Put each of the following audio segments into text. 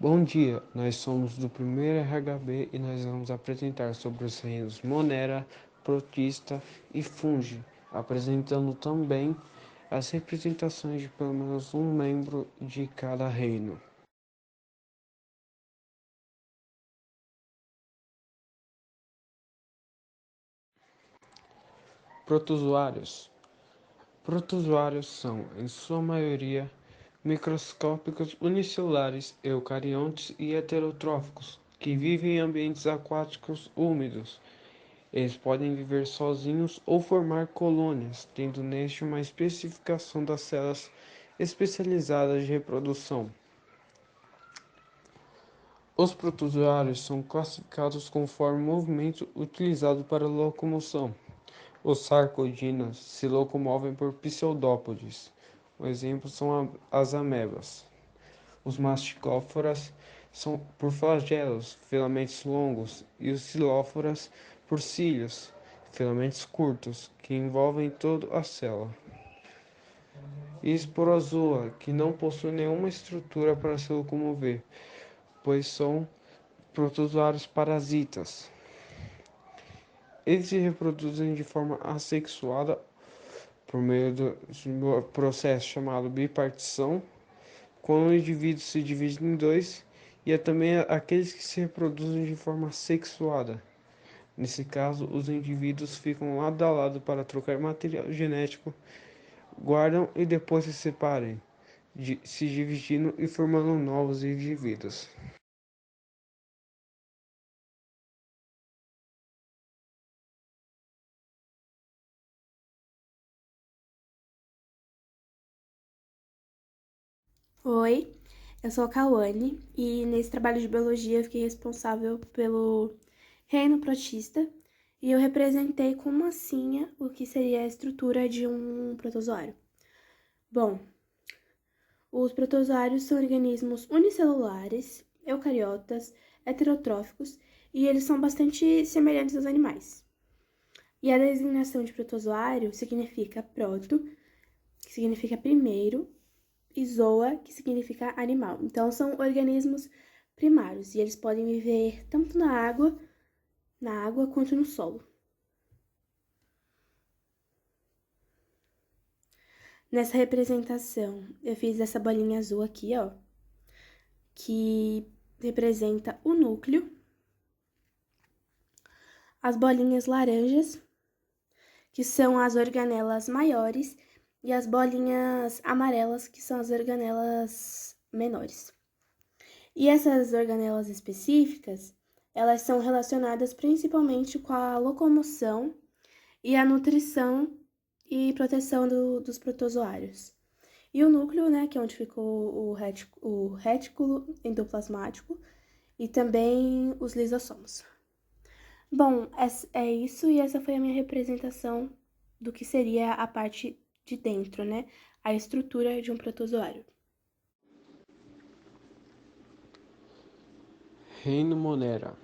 Bom dia, nós somos do primeiro RHB e nós vamos apresentar sobre os reinos Monera, Protista e Fungi, apresentando também as representações de pelo menos um membro de cada reino. Protozoários. Protozoários são, em sua maioria, microscópicos unicelulares, eucariontes e heterotróficos, que vivem em ambientes aquáticos úmidos. Eles podem viver sozinhos ou formar colônias, tendo neste uma especificação das células especializadas de reprodução. Os protozoários são classificados conforme o movimento utilizado para a locomoção. Os sarcodinas se locomovem por pseudópodes. Um exemplo são as amebas. Os masticóforas são por flagelos, filamentos longos, e os xilóforas por cílios, filamentos curtos, que envolvem toda a célula. E esporozoa, que não possui nenhuma estrutura para se locomover, pois são protozoários parasitas. Eles se reproduzem de forma assexuada por meio do processo chamado bipartição, quando o indivíduo se divide em dois, e também aqueles que se reproduzem de forma sexuada. Nesse caso, os indivíduos ficam lado a lado para trocar material genético, guardam e depois se separam, se dividindo e formando novos indivíduos. Oi, eu sou a Cauane e nesse trabalho de biologia eu fiquei responsável pelo reino protista e eu representei com massinha o que seria a estrutura de um protozoário. Bom, os protozoários são organismos unicelulares, eucariotas, heterotróficos e eles são bastante semelhantes aos animais. E a designação de protozoário significa proto, que significa primeiro, e zoa, que significa animal. Então, são organismos primários e eles podem viver tanto na água quanto no solo. Nessa representação, eu fiz essa bolinha azul aqui, ó, que representa o núcleo, as bolinhas laranjas, que são as organelas maiores, e as bolinhas amarelas, que são as organelas menores. E essas organelas específicas, elas são relacionadas principalmente com a locomoção e a nutrição e proteção dos protozoários. E o núcleo, né, que é onde ficou o retículo endoplasmático e também os lisossomos. Bom, é isso e essa foi a minha representação do que seria a parte de dentro, né, a estrutura de um protozoário. Reino Monera.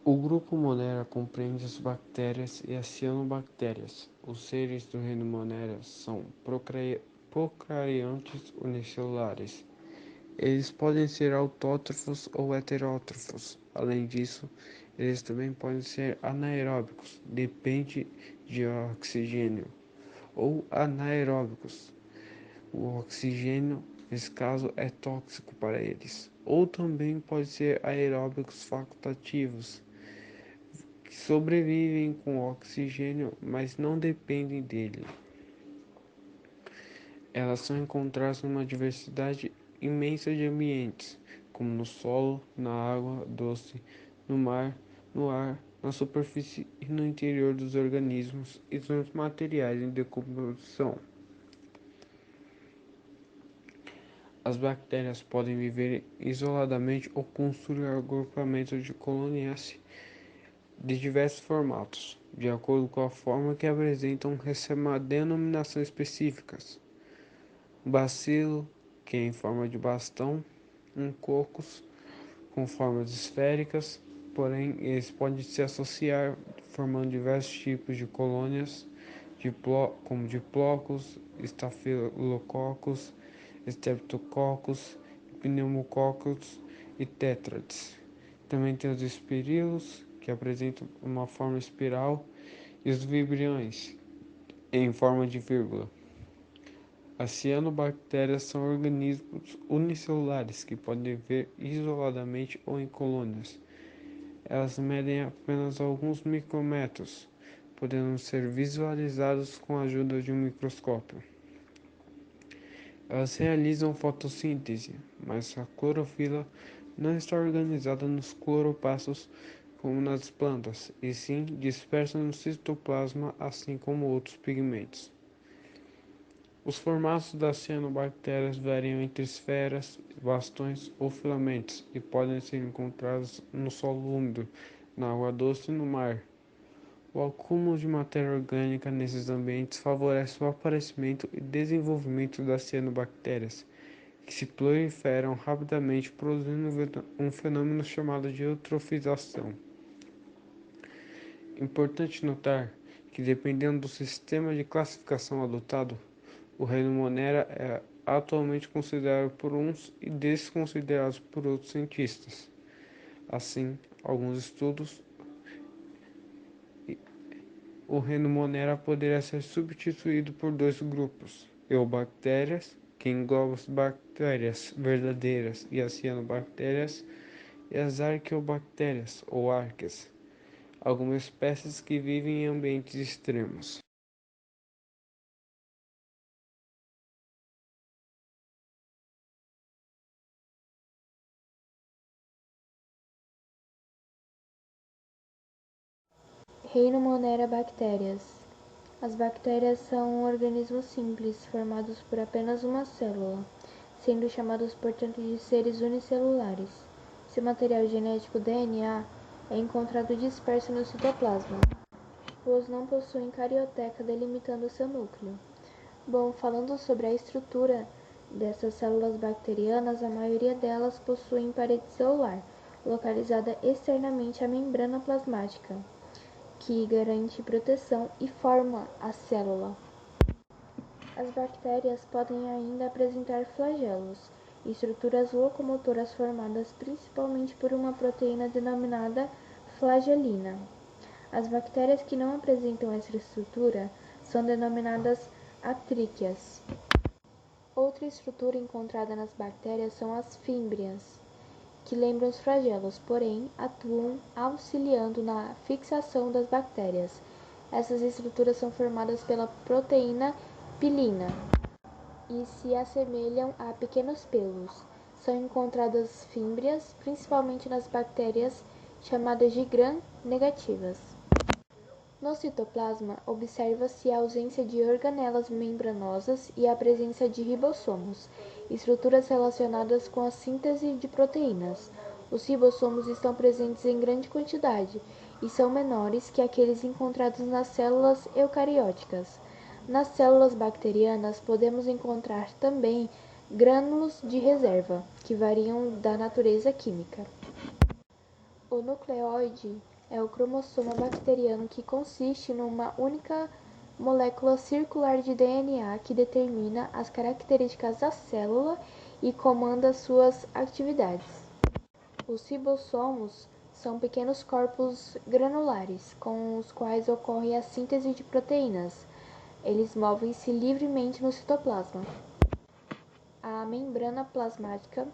O grupo Monera compreende as bactérias e as cianobactérias. Os seres do reino Monera são procariontes unicelulares. Eles podem ser autótrofos ou heterótrofos. Além disso, eles também podem ser anaeróbicos, depende de oxigênio, ou anaeróbicos. O oxigênio, nesse caso, é tóxico para eles. Ou também pode ser aeróbicos facultativos, que sobrevivem com oxigênio, mas não dependem dele. Elas são encontradas numa diversidade imensa de ambientes, como no solo, na água doce, no mar, no ar, na superfície e no interior dos organismos e dos materiais em decomposição. As bactérias podem viver isoladamente ou construir agrupamentos de colônias de diversos formatos, de acordo com a forma que apresentam, recebem uma denominação específicas. Bacilo, que é em forma de bastão, um cocos com formas esféricas, porém eles podem se associar formando diversos tipos de colônias, como diplocos, estafilococcus, streptococcus pneumococos e tétrades. Também tem os espirilos, que apresentam uma forma espiral, e os vibriões, em forma de vírgula. As cianobactérias são organismos unicelulares que podem viver isoladamente ou em colônias. Elas medem apenas alguns micrômetros, podendo ser visualizados com a ajuda de um microscópio. Elas realizam fotossíntese, mas a clorofila não está organizada nos cloroplastos como nas plantas, e sim dispersa no citoplasma, assim como outros pigmentos. Os formatos das cianobactérias variam entre esferas, bastões ou filamentos e podem ser encontrados no solo úmido, na água doce e no mar. O acúmulo de matéria orgânica nesses ambientes favorece o aparecimento e desenvolvimento das cianobactérias, que se proliferam rapidamente, produzindo um fenômeno chamado de eutrofização. Importante notar que, dependendo do sistema de classificação adotado, o reino Monera é atualmente considerado por uns e desconsiderado por outros cientistas. Assim, alguns estudos, o reino Monera poderia ser substituído por dois grupos: eubactérias, que engloba as bactérias verdadeiras e as cianobactérias, e as arqueobactérias, ou arqueas, algumas espécies que vivem em ambientes extremos. Reino Monera Bactérias. As bactérias são organismos simples, formados por apenas uma célula, sendo chamados, portanto, de seres unicelulares. Seu material genético DNA é encontrado disperso no citoplasma, pois não possuem carioteca delimitando seu núcleo. Bom, falando sobre a estrutura dessas células bacterianas, a maioria delas possuem parede celular, localizada externamente à membrana plasmática, que garante proteção e forma a célula. As bactérias podem ainda apresentar flagelos, estruturas locomotoras formadas principalmente por uma proteína denominada flagelina. As bactérias que não apresentam essa estrutura são denominadas atríquias. Outra estrutura encontrada nas bactérias são as fímbrias, que lembram os flagelos, porém atuam auxiliando na fixação das bactérias. Essas estruturas são formadas pela proteína pilina e se assemelham a pequenos pelos. São encontradas fímbrias, principalmente nas bactérias chamadas de gram-negativas. No citoplasma, observa-se a ausência de organelas membranosas e a presença de ribossomos, estruturas relacionadas com a síntese de proteínas. Os ribossomos estão presentes em grande quantidade e são menores que aqueles encontrados nas células eucarióticas. Nas células bacterianas, podemos encontrar também grânulos de reserva, que variam da natureza química. O nucleóide é o cromossomo bacteriano, que consiste numa única molécula circular de DNA que determina as características da célula e comanda suas atividades. Os ribossomos são pequenos corpos granulares, com os quais ocorre a síntese de proteínas. Eles movem-se livremente no citoplasma. A membrana plasmática,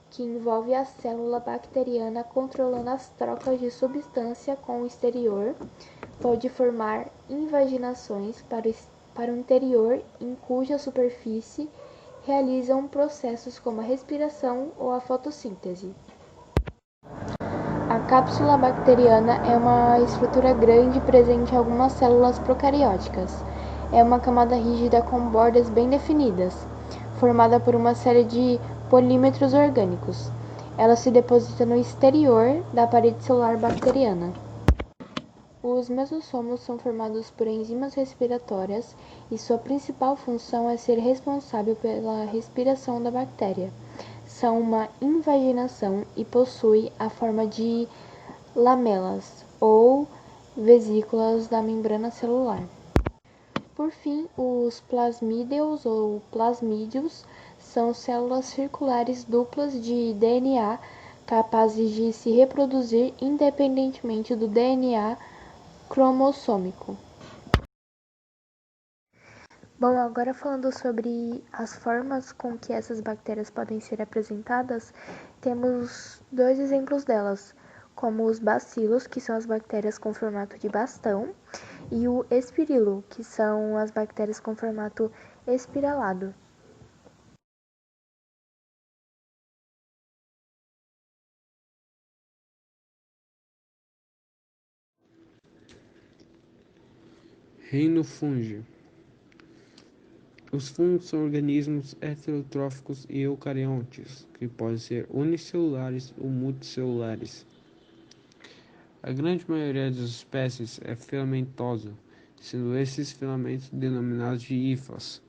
que envolve a célula bacteriana controlando as trocas de substância com o exterior, pode formar invaginações para o interior, em cuja superfície realizam processos como a respiração ou a fotossíntese. A cápsula bacteriana é uma estrutura grande presente em algumas células procarióticas. É uma camada rígida com bordas bem definidas, formada por uma série de polímeros orgânicos. Ela se deposita no exterior da parede celular bacteriana. Os mesossomos são formados por enzimas respiratórias e sua principal função é ser responsável pela respiração da bactéria. São uma invaginação e possuem a forma de lamelas ou vesículas da membrana celular. Por fim, os plasmídeos ou plasmídeos São células circulares duplas de DNA capazes de se reproduzir independentemente do DNA cromossômico. Bom, agora falando sobre as formas com que essas bactérias podem ser apresentadas, temos dois exemplos delas, como os bacilos, que são as bactérias com formato de bastão, e o espirilo, que são as bactérias com formato espiralado. Reino fungi. Os fungos são organismos heterotróficos e eucariontes, que podem ser unicelulares ou multicelulares. A grande maioria das espécies é filamentosa, sendo esses filamentos denominados de hifas.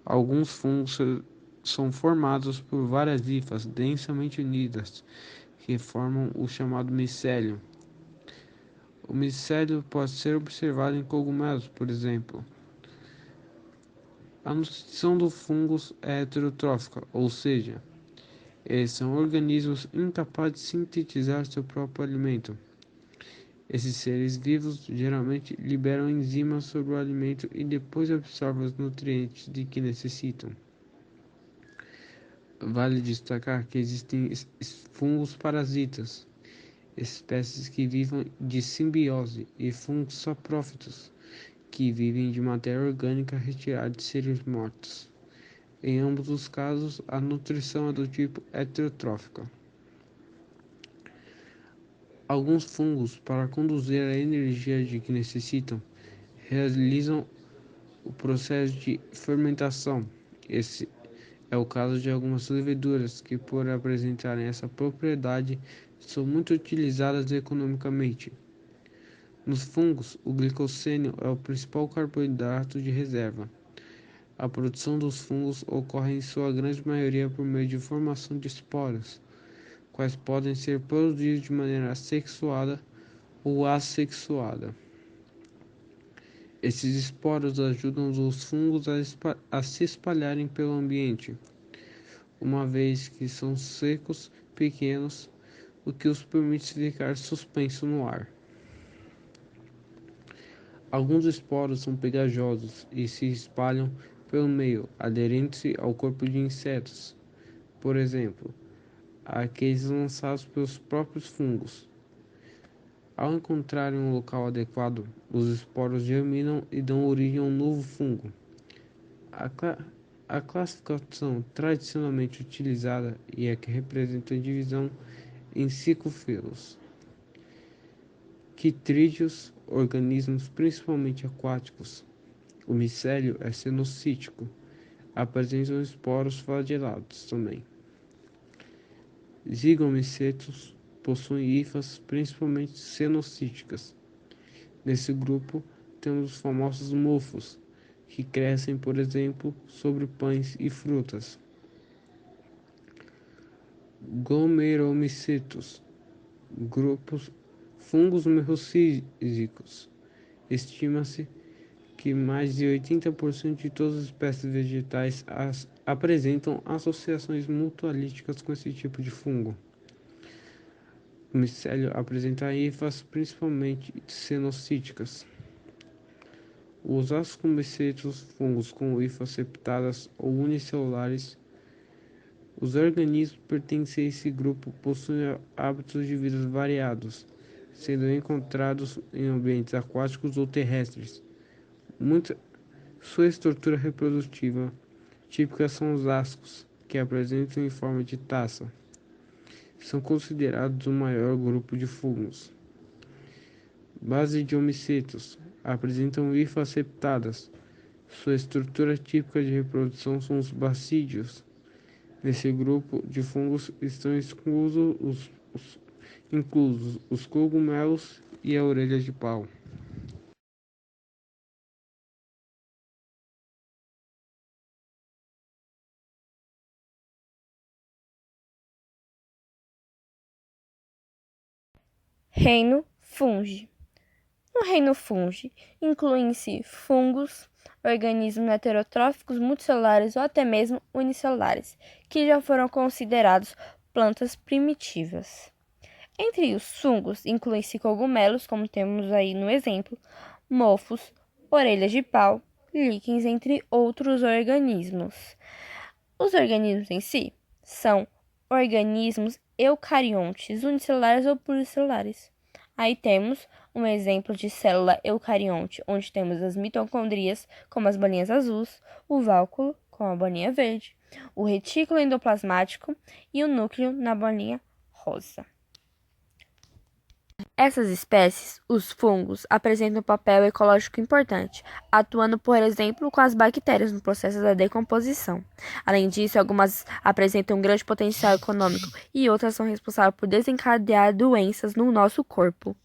Alguns fungos são formados por várias hifas densamente unidas, que formam o chamado micélio. O micélio pode ser observado em cogumelos, por exemplo. A nutrição dos fungos é heterotrófica, ou seja, eles são organismos incapazes de sintetizar seu próprio alimento. Esses seres vivos geralmente liberam enzimas sobre o alimento e depois absorvem os nutrientes de que necessitam. Vale destacar que existem fungos parasitas, espécies que vivem de simbiose, e fungos saprófitos, que vivem de matéria orgânica retirada de seres mortos. Em ambos os casos, a nutrição é do tipo heterotrófica. Alguns fungos, para conduzir a energia de que necessitam, realizam o processo de fermentação. Esse é o caso de algumas leveduras que, por apresentarem essa propriedade, são muito utilizadas economicamente. Nos fungos, o glicosênio é o principal carboidrato de reserva. A produção dos fungos ocorre em sua grande maioria por meio de formação de esporos, quais podem ser produzidos de maneira sexuada ou assexuada. Esses esporos ajudam os fungos a se espalharem pelo ambiente, uma vez que são secos, pequenos, o que os permite ficar suspensos no ar. Alguns esporos são pegajosos e se espalham pelo meio, aderentes ao corpo de insetos, por exemplo, aqueles lançados pelos próprios fungos. Ao encontrarem um local adequado, os esporos germinam e dão origem a um novo fungo. A classificação tradicionalmente utilizada é a que representa a divisão em ciclofilos. Quitrídeos, organismos principalmente aquáticos. O micélio é cenocítico, apresentam esporos flagelados também. Zigomicetos possuem hifas principalmente cenocíticas. Nesse grupo temos os famosos mofos, que crescem, por exemplo, sobre pães e frutas. Glomeromicetos, grupos fungos merocísicos. Estima-se que mais de 80% de todas as espécies vegetais apresentam associações mutualísticas com esse tipo de fungo. O micélio apresenta hifas principalmente cenocíticas. Os ascomycetos, fungos com hifas septadas ou unicelulares. Os organismos pertencentes a esse grupo possuem hábitos de vida variados, sendo encontrados em ambientes aquáticos ou terrestres. Sua estrutura reprodutiva típica são os ascos, que apresentam em forma de taça. São considerados o maior grupo de fungos. Basidiomicetos apresentam hifas septadas. Sua estrutura típica de reprodução são os bacídios. Nesse grupo de fungos estão inclusos os cogumelos e a orelha de pau. Reino fungi. No reino fungi, incluem-se fungos, organismos heterotróficos, multicelulares ou até mesmo unicelulares, que já foram considerados plantas primitivas. Entre os fungos, incluem-se cogumelos, como temos aí no exemplo, mofos, orelhas de pau, líquens, entre outros organismos. Os organismos em si são organismos eucariontes, unicelulares ou pluricelulares. Aí temos um exemplo de célula eucarionte, onde temos as mitocondrias, como as bolinhas azuis, o válculo, com a bolinha verde, o retículo endoplasmático e o núcleo na bolinha rosa. Essas espécies, os fungos, apresentam um papel ecológico importante, atuando, por exemplo, com as bactérias no processo da decomposição. Além disso, algumas apresentam um grande potencial econômico e outras são responsáveis por desencadear doenças no nosso corpo.